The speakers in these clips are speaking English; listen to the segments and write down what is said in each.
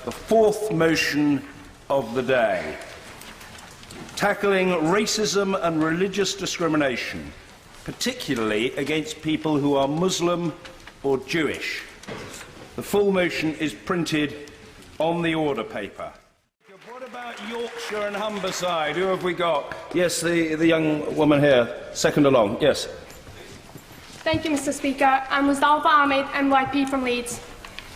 the fourth motion of the day, tackling racism and religious discrimination, particularly against people who are Muslim or Jewish. The full motion is printed on the order paper. What about Yorkshire and Humberside? Who have we got? Yes, the young woman here, second along. Yes. Thank you, Mr. Speaker. I'm Muzdalfa Ahmed, MYP from Leeds.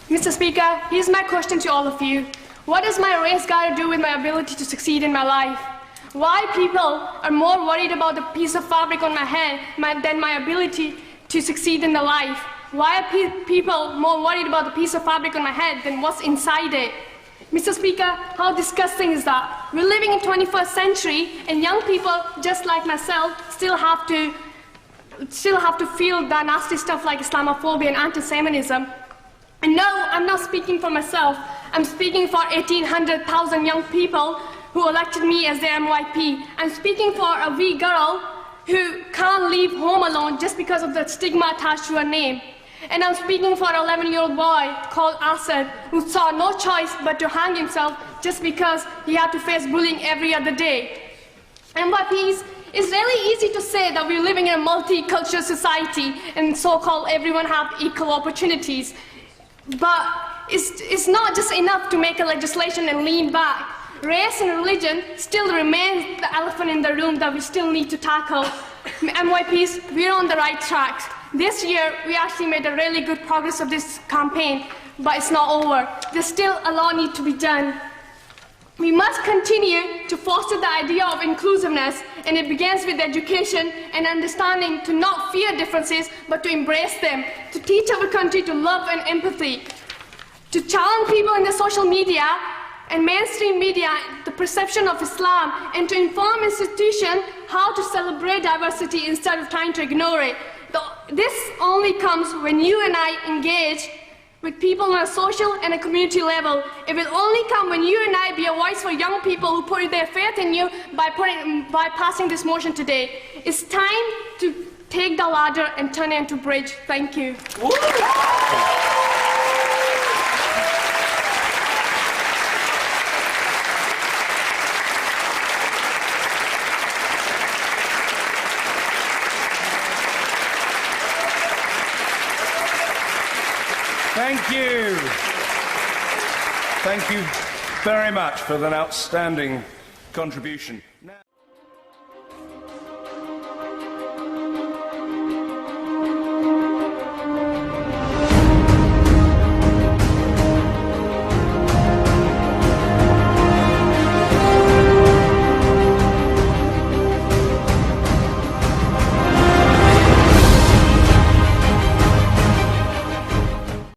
Mr. Speaker, here's my question to all of you. What does my race got to do with my ability to succeed in my life? Why people are more worried about the piece of fabric on my head than my ability to succeed in the life? Why are people more worried about the piece of fabric on my head than what's inside it? Mr. Speaker, how disgusting is that? We're living in 21st century, and young people, just like myself, still have to feel that nasty stuff like Islamophobia and anti-Semitism. And no, I'm not speaking for myself. I'm speaking for 1,800,000 young people who elected me as their MYP. I'm speaking for a wee girl who can't leave home alone just because of the stigma attached to her name. And I'm speaking for an 11-year-old boy called Asad, who saw no choice but to hang himself just because he had to face bullying every other day. MYPs, it's really easy to say that we're living in a multicultural society and so-called everyone have equal opportunities. But it's not just enough to make a legislation and lean back. Race and religion still remains the elephant in the room that we still need to tackle. MYPs, we're on the right track. This year, we actually made a really good progress of this campaign, but it's not over. There's still a lot need to be done. We must continue to foster the idea of inclusiveness, and it begins with education and understanding to not fear differences, but to embrace them, to teach our country to love and empathy, to challenge people in the social media and mainstream media the perception of Islam, and to inform institutions how to celebrate diversity instead of trying to ignore it. This only comes when you and I engage with people on a social and a community level. It will only come when you and I be a voice for young people who put their faith in you by passing this motion today. It's time to take the ladder and turn it into a bridge. Thank you. Thank you. Thank you very much for an outstanding contribution.